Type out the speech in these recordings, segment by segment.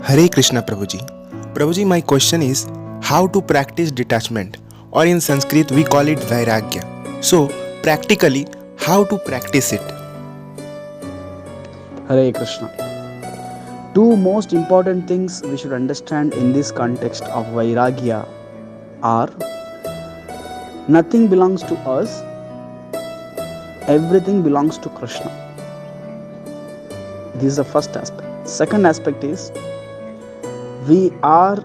Hare Krishna Prabhuji. Prabhuji, my question is how to practice detachment, or in Sanskrit we call it vairagya. So, practically, how to practice it? Hare Krishna. Two most important things we should understand in this context of vairagya are nothing belongs to us, everything belongs to Krishna. This is the first aspect. Second aspect is we are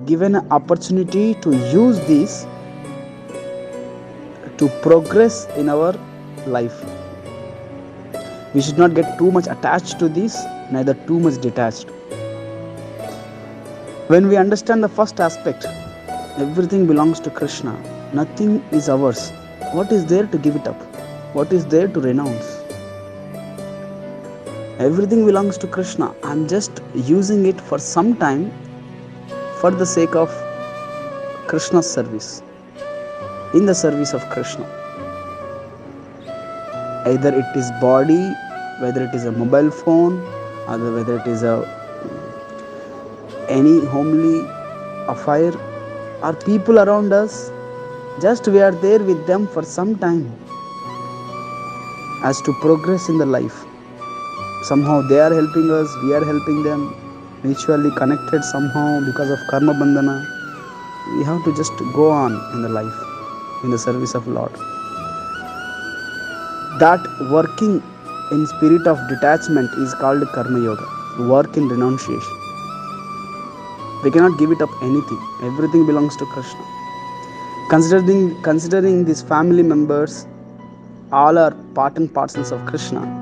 given an opportunity to use this to progress in our life. We should not get too much attached to this, neither too much detached. When we understand the first aspect, everything belongs to Krishna, nothing is ours. What is there to give it up? What is there to renounce? Everything belongs to Krishna. I'm just using it for some time for the sake of Krishna's service, in the service of Krishna. Either it is body, whether it is a mobile phone, or whether it is any homely affair, or people around us, just we are there with them for some time as to progress in the life. Somehow they are helping us, we are helping them, mutually connected somehow because of karma bandhana. We have to just go on in the life, in the service of Lord. That working in spirit of detachment is called karma yoga, work in renunciation. We cannot give it up anything, everything belongs to Krishna. Considering these family members, all are part and parcels of Krishna.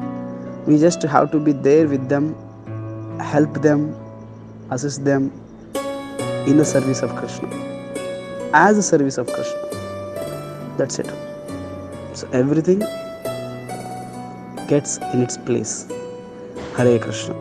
We just have to be there with them, help them, assist them in the service of Krishna, as a service of Krishna. That's it. So everything gets in its place. Hare Krishna.